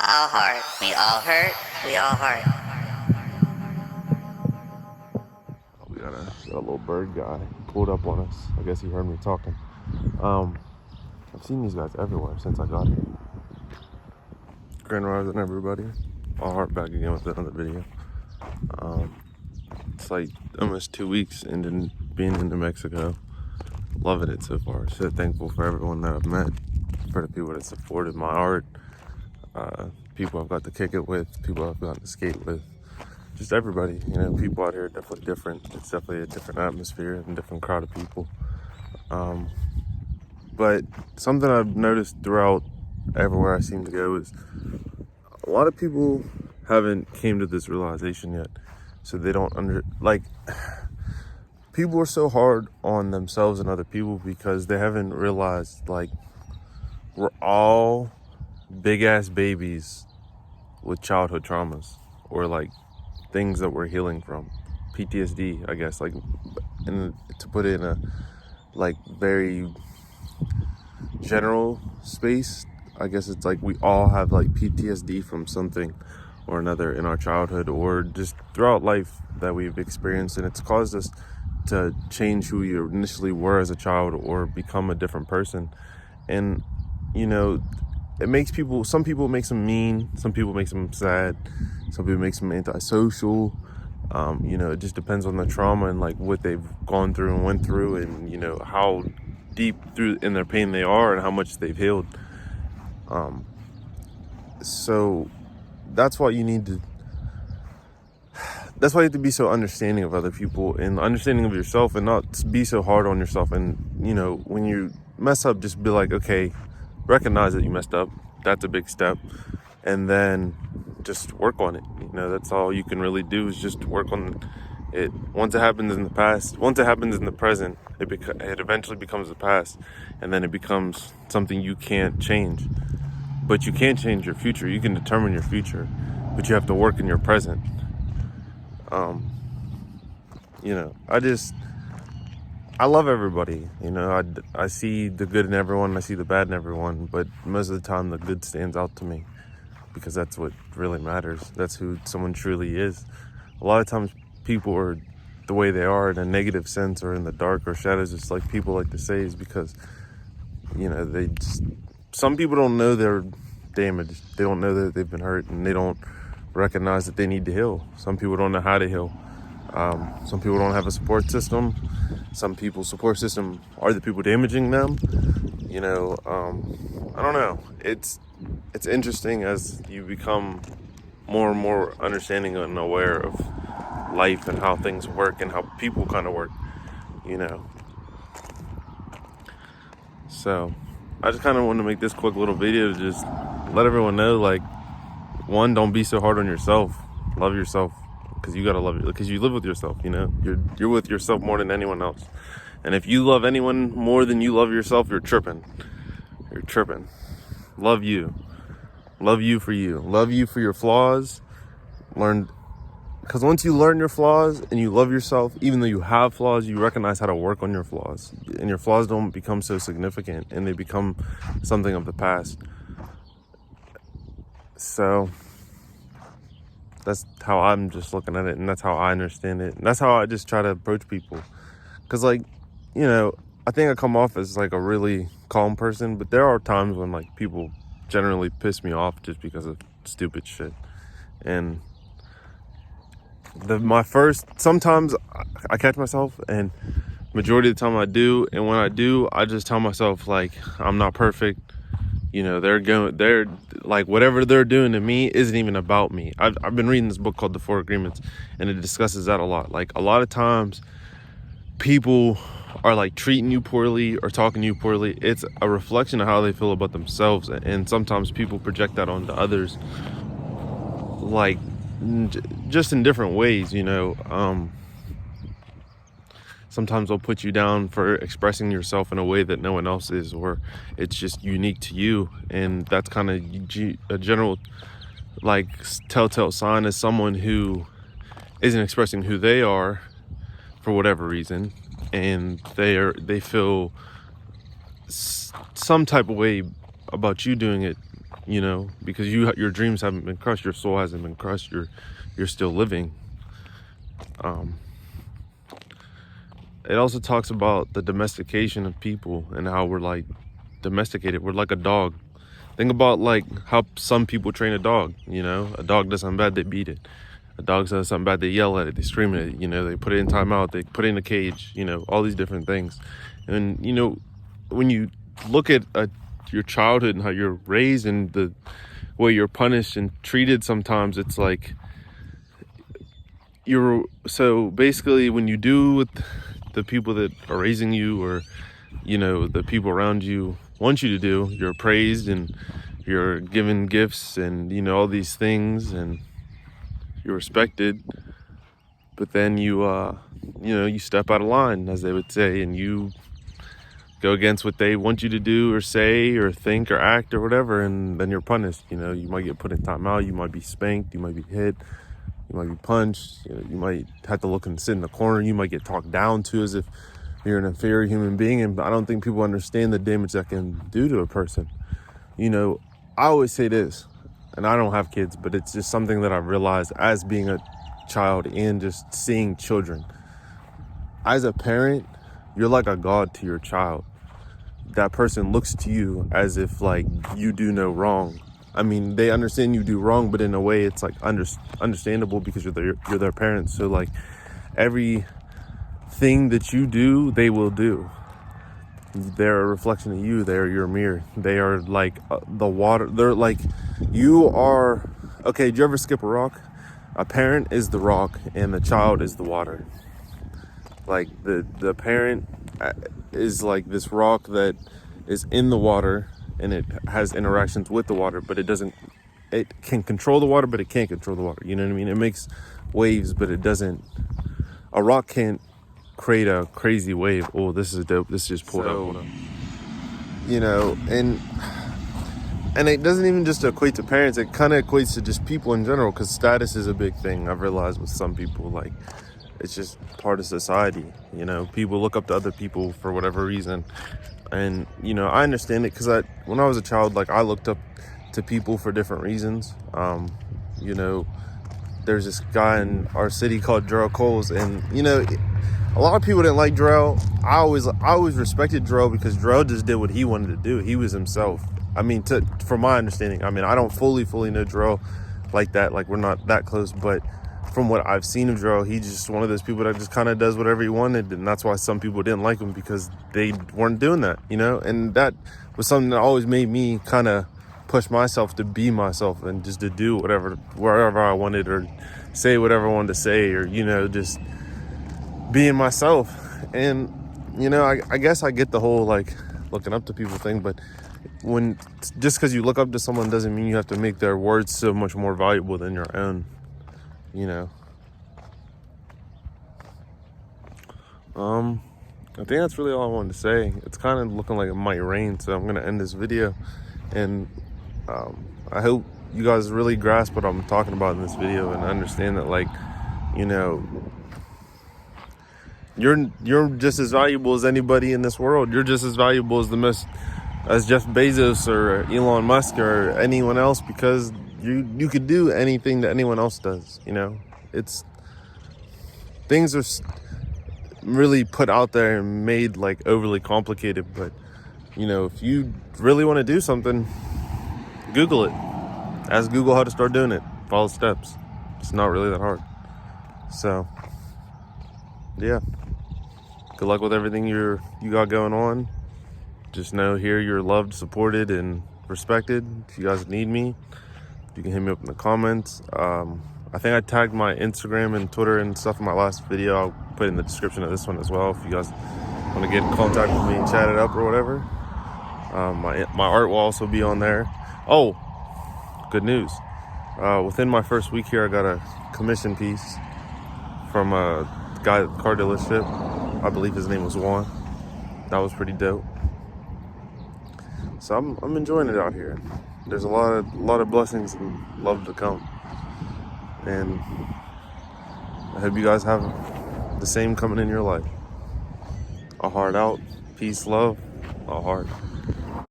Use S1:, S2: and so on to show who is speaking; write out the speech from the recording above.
S1: All heart. We all hurt. We all heart.
S2: We got a little bird guy pulled up on us. I guess he heard me talking. I've seen these guys everywhere since I got here. Grand Rising, everybody. All heart back again with another video. It's like almost 2 weeks into being in New Mexico. Loving it so far. So thankful for everyone that I've met, for the people that supported my art, people I've got to kick it with, people I've gotten to skate with. Just everybody, people out here are definitely different. It's definitely a different atmosphere and different crowd of people. But something I've noticed throughout everywhere I seem to go is a lot of people haven't came to this realization yet. So they don't people are so hard on themselves and other people because they haven't realized, we're all big ass babies with childhood traumas or things that we're healing from. PTSD, I guess, and to put it in a very general space, I guess it's we all have PTSD from something or another in our childhood or just throughout life that we've experienced, and it's caused us to change who we initially were as a child or become a different person. And it makes some people makes them mean, some people makes them sad, some people makes them antisocial. It just depends on the trauma and what they've gone through and went through, and how deep through in their pain they are and how much they've healed. So that's why you have to be so understanding of other people and understanding of yourself, and not be so hard on yourself. And when you mess up, just be like, okay, recognize that you messed up. That's a big step. And then just work on it. That's all you can really do, is just work on it. Once it happens in the present, it eventually becomes the past, and then it becomes something you can't change. But you can change your future. You can determine your future, but you have to work in your present. I love everybody. I see the good in everyone. I see the bad in everyone. But most of the time, the good stands out to me because that's what really matters. That's who someone truly is. A lot of times, people are the way they are in a negative sense or in the dark or shadows, just like people like to say, is because, some people don't know they're damaged. They don't know that they've been hurt, and they don't recognize that they need to heal. Some people don't know how to heal. Some people don't have a support system. Some people's support system are the people damaging them. I don't know. It's interesting as you become more and more understanding and aware of life and how things work and how people kind of work, So I just kind of wanted to make this quick little video to just let everyone know, one, don't be so hard on yourself. Love yourself, because you gotta love it, because you live with yourself. You're with yourself more than anyone else. And if you love anyone more than you love yourself, you're tripping. You're tripping. Love you. Love you for you. Love you for your flaws. Because once you learn your flaws and you love yourself, even though you have flaws, you recognize how to work on your flaws. And your flaws don't become so significant, and they become something of the past. So that's how I'm just looking at it, and that's how I understand it. And that's how I just try to approach people. Because, I think I come off as a really calm person, but there are times when people generally piss me off just because of stupid shit. And sometimes I catch myself, and majority of the time I do. And when I do, I just tell myself I'm not perfect. They're whatever they're doing to me isn't even about me. I've been reading this book called The Four Agreements, and it discusses that a lot. A lot of times people are treating you poorly or talking to you poorly. It's a reflection of how they feel about themselves, and sometimes people project that onto others, just in different ways. Sometimes they'll put you down for expressing yourself in a way that no one else is, or it's just unique to you. And that's kind of a general telltale sign as someone who isn't expressing who they are for whatever reason, and they feel some type of way about you doing it you know, because your dreams haven't been crushed, your soul hasn't been crushed, you're still living. It also talks about the domestication of people and how we're like domesticated. We're like a dog. Think about like how some people train a dog, you know. A dog does something bad, they beat it. A dog does something bad, they yell at it, they scream at it, you know, they put it in timeout, they put it in a cage, you know, all these different things. And, you know, when you look at your childhood and how you're raised and the way you're punished and treated sometimes, it's like so basically when you do with the people that are raising you, or, you know, the people around you want you to do, you're praised and you're given gifts and, you know, all these things, and you're respected. But then you know, you step out of line, as they would say, and you go against what they want you to do or say or think or act or whatever, and then you're punished. You know, you might get put in timeout, you might be spanked, you might be hit, you might be punched, you know, you might have to look and sit in the corner, you might get talked down to as if you're an inferior human being. And I don't think people understand the damage that can do to a person. You know, I always say this, and I don't have kids, but it's just something that I've realized as being a child and just seeing children. As a parent, you're like a god to your child. That person looks to you as if like you do no wrong. I mean, they understand you do wrong, but in a way it's like understandable because you're their parents. So like everything that you do, they will do. They're a reflection of you. They're your mirror. They are like the water. They're like, you are, okay, did you ever skip a rock? A parent is the rock and the child is the water. Like the parent is like this rock that is in the water and it has interactions with the water, but it can control the water, but it can't control the water. You know what I mean? It makes waves, but it doesn't. A rock can't create a crazy wave. Oh, this is dope. This just pulled up. You know, and it doesn't even just equate to parents. It kind of equates to just people in general, because status is a big thing. I've realized with some people, like, it's just part of society. You know, people look up to other people for whatever reason. And, you know, I understand it, because when I was a child, like, I looked up to people for different reasons. You know, there's this guy in our city called Jarrell Coles, and, you know, a lot of people didn't like Jarrell. I always respected Jarrell because Jarrell just did what he wanted to do. He was himself. I mean, from my understanding, I mean, I don't fully know Jarrell like that. Like, we're not that close, but from what I've seen of Jarrell, he's just one of those people that just kind of does whatever he wanted, and that's why some people didn't like him, because they weren't doing that, you know. And that was something that always made me kind of push myself to be myself and just to do wherever I wanted, or say whatever I wanted to say, or, you know, just being myself. And, you know, I guess I get the whole like looking up to people thing, but just because you look up to someone doesn't mean you have to make their words so much more valuable than your own, you know. I think that's really all I wanted to say. It's kind of looking like it might rain, so I'm gonna end this video, and I hope you guys really grasp what I'm talking about in this video and understand that, like, you know, you're just as valuable as anybody in this world. You're just as valuable as Jeff Bezos or Elon Musk or anyone else, because you could do anything that anyone else does. You know, things are really put out there and made like overly complicated. But, you know, if you really want to do something, Google it. Ask Google how to start doing it. Follow steps. It's not really that hard. So, yeah. Good luck with everything you got going on. Just know here you're loved, supported, and respected. If you guys need me, you can hit me up in the comments. I think I tagged my Instagram and Twitter and stuff in my last video. I'll put it in the description of this one as well if you guys want to get in contact with me and chat it up or whatever. My art will also be on there. Oh, good news. Within my first week here, I got a commission piece from a guy at the car dealership. I believe his name was Juan. That was pretty dope. So I'm enjoying it out here. There's a lot of blessings and love to come. And I hope you guys have the same coming in your life. A heart out, peace, love, a heart.